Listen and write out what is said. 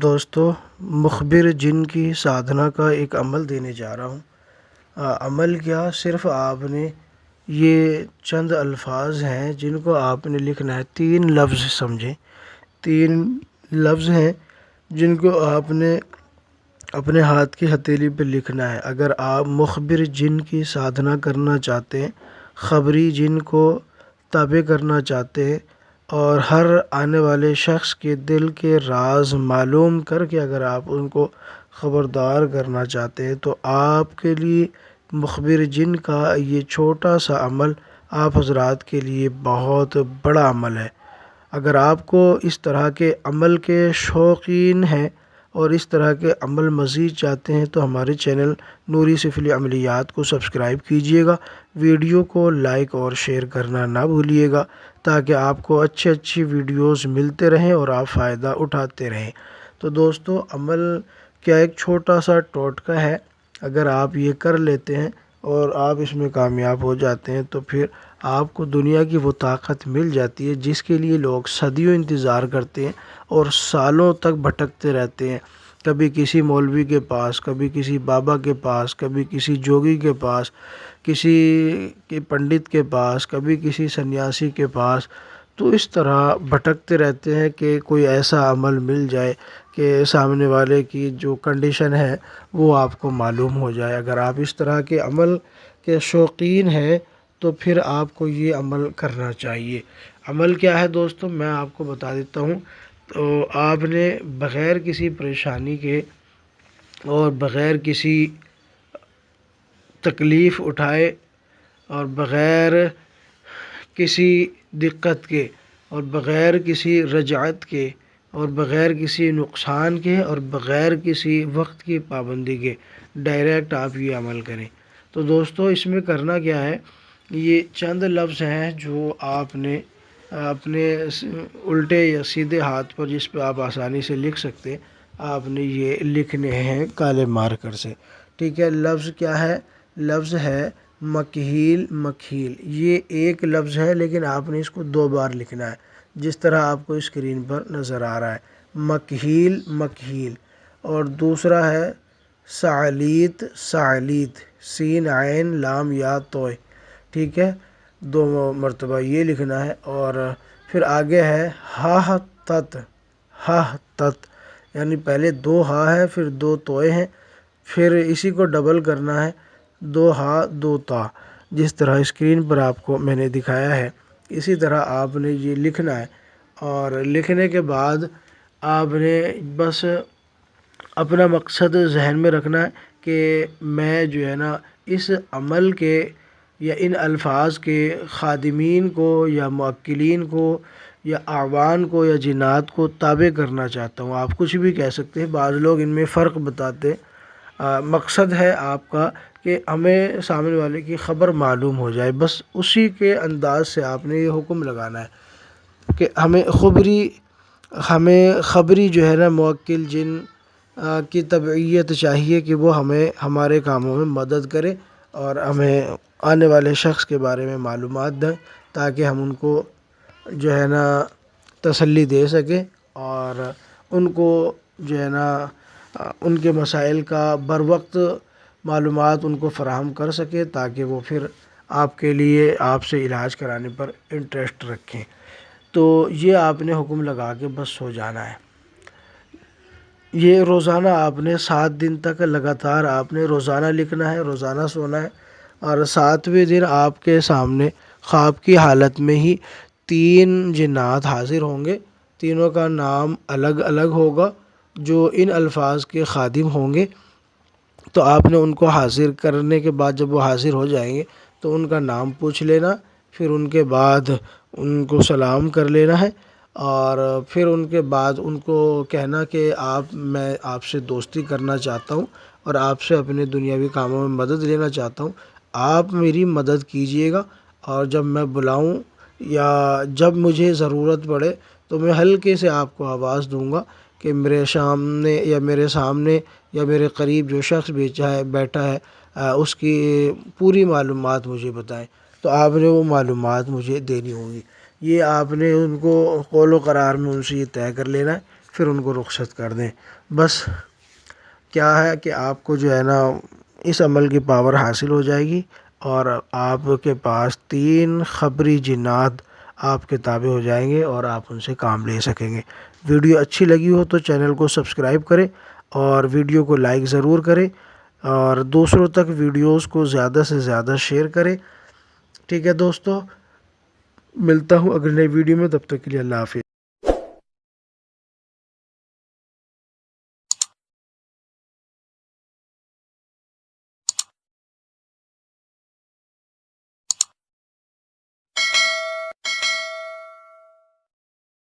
دوستو، مخبر جن کی سادھنا کا ایک عمل دینے جا رہا ہوں۔ عمل کیا، صرف آپ نے یہ چند الفاظ ہیں جن کو آپ نے لکھنا ہے۔ 3 لفظ سمجھیں، 3 لفظ ہیں جن کو آپ نے اپنے ہاتھ کی ہتھیلی پہ لکھنا ہے۔ اگر آپ مخبر جن کی سادھنا کرنا چاہتے ہیں، خبری جن کو تابع کرنا چاہتے ہیں، اور ہر آنے والے شخص کے دل کے راز معلوم کر کے اگر آپ ان کو خبردار کرنا چاہتے ہیں، تو آپ کے لیے مخبر جن کا یہ چھوٹا سا عمل آپ حضرات کے لیے بہت بڑا عمل ہے۔ اگر آپ کو اس طرح کے عمل کے شوقین ہیں اور اس طرح کے عمل مزید چاہتے ہیں تو ہمارے چینل نوری سفلی عملیات کو سبسکرائب کیجئے گا، ویڈیو کو لائک اور شیئر کرنا نہ بھولیے گا تاکہ آپ کو اچھی ویڈیوز ملتے رہیں اور آپ فائدہ اٹھاتے رہیں۔ تو دوستو، عمل کیا ایک چھوٹا سا ٹوٹکا ہے، اگر آپ یہ کر لیتے ہیں اور آپ اس میں کامیاب ہو جاتے ہیں تو پھر آپ کو دنیا کی وہ طاقت مل جاتی ہے جس کے لیے لوگ صدیوں انتظار کرتے ہیں اور سالوں تک بھٹکتے رہتے ہیں، کبھی کسی مولوی کے پاس، کبھی کسی بابا کے پاس، کبھی کسی جوگی کے پاس، کسی کے پنڈت کے پاس، کبھی کسی سنیاسی کے پاس۔ تو اس طرح بھٹکتے رہتے ہیں کہ کوئی ایسا عمل مل جائے کہ سامنے والے کی جو کنڈیشن ہے وہ آپ کو معلوم ہو جائے۔ اگر آپ اس طرح کے عمل کے شوقین ہیں تو پھر آپ کو یہ عمل کرنا چاہیے۔ عمل کیا ہے دوستو، میں آپ کو بتا دیتا ہوں۔ تو آپ نے بغیر کسی پریشانی کے اور بغیر کسی تکلیف اٹھائے اور بغیر کسی دقت کے اور بغیر کسی رجعت کے اور بغیر کسی نقصان کے اور بغیر کسی وقت کی پابندی کے ڈائریکٹ آپ یہ عمل کریں۔ تو دوستو، اس میں کرنا کیا ہے، یہ چند لفظ ہیں جو آپ نے اپنے الٹے یا سیدھے ہاتھ پر، جس پہ آپ آسانی سے لکھ سکتے ہیں، آپ نے یہ لکھنے ہیں کالے مارکر سے۔ ٹھیک ہے، لفظ کیا ہے؟ لفظ ہے مکحیل۔ مکحیل یہ ایک لفظ ہے لیکن آپ نے اس کو 2 بار لکھنا ہے، جس طرح آپ کو اسکرین پر نظر آ رہا ہے، مکحیل مکحیل۔ اور دوسرا ہے ثعلیت۔ ثعلیت، سین عین لام یا توئے۔ ٹھیک ہے، 2 مرتبہ یہ لکھنا ہے۔ اور پھر آگے ہے ہاہ تت۔ ہاہ تت یعنی پہلے 2 ہا ہے، پھر 2 توئے ہیں، پھر اسی کو ڈبل کرنا ہے، 2 ہا 2 تا، جس طرح اسکرین پر آپ کو میں نے دکھایا ہے اسی طرح آپ نے یہ لکھنا ہے۔ اور لکھنے کے بعد آپ نے بس اپنا مقصد ذہن میں رکھنا ہے کہ میں جو ہے نا اس عمل کے یا ان الفاظ کے خادمین کو یا موکلین کو یا اعوان کو یا جنات کو تابع کرنا چاہتا ہوں۔ آپ کچھ بھی کہہ سکتے ہیں، بعض لوگ ان میں فرق بتاتے ہیں۔ مقصد ہے آپ کا کہ ہمیں سامنے والے کی خبر معلوم ہو جائے، بس اسی کے انداز سے آپ نے یہ حکم لگانا ہے کہ ہمیں خبری جو ہے نا موکل جن کی تبعیت چاہیے کہ وہ ہمیں ہمارے کاموں میں مدد کرے اور ہمیں آنے والے شخص کے بارے میں معلومات دیں تاکہ ہم ان کو جو ہے نا تسلی دے سکیں اور ان کو جو ہے نا ان کے مسائل کا بروقت معلومات ان کو فراہم کر سکے تاکہ وہ پھر آپ کے لیے آپ سے علاج کرانے پر انٹرسٹ رکھیں۔ تو یہ آپ نے حکم لگا کے بس سو جانا ہے۔ یہ روزانہ آپ نے 7 دن تک لگاتار آپ نے روزانہ لکھنا ہے، روزانہ سونا ہے۔ اور 7ویں دن آپ کے سامنے خواب کی حالت میں ہی 3 جنات حاضر ہوں گے، تینوں کا نام الگ الگ ہوگا جو ان الفاظ کے خادم ہوں گے۔ تو آپ نے ان کو حاضر کرنے کے بعد جب وہ حاضر ہو جائیں گے تو ان کا نام پوچھ لینا، پھر ان کے بعد ان کو سلام کر لینا ہے، اور پھر ان کے بعد ان کو کہنا کہ میں آپ سے دوستی کرنا چاہتا ہوں اور آپ سے اپنے دنیاوی کاموں میں مدد لینا چاہتا ہوں، آپ میری مدد کیجئے گا، اور جب میں بلاؤں یا جب مجھے ضرورت پڑے تو میں ہلکے سے آپ کو آواز دوں گا کہ میرے سامنے یا میرے قریب جو شخص بیٹھا ہے اس کی پوری معلومات مجھے بتائیں۔ تو آپ نے وہ معلومات مجھے دینی ہوں گی۔ یہ آپ نے ان کو قول و قرار میں ان سے یہ طے کر لینا ہے۔ پھر ان کو رخصت کر دیں۔ بس کیا ہے کہ آپ کو جو ہے نا اس عمل کی پاور حاصل ہو جائے گی، اور آپ کے پاس 3 خبری جنات آپ کے تابع ہو جائیں گے اور آپ ان سے کام لے سکیں گے۔ ویڈیو اچھی لگی ہو تو چینل کو سبسکرائب کریں اور ویڈیو کو لائک ضرور کریں، اور دوسروں تک ویڈیوز کو زیادہ سے زیادہ شیئر کریں۔ ٹھیک ہے دوستو، ملتا ہوں اگلے ویڈیو میں، تب تک کے لیے اللہ حافظ۔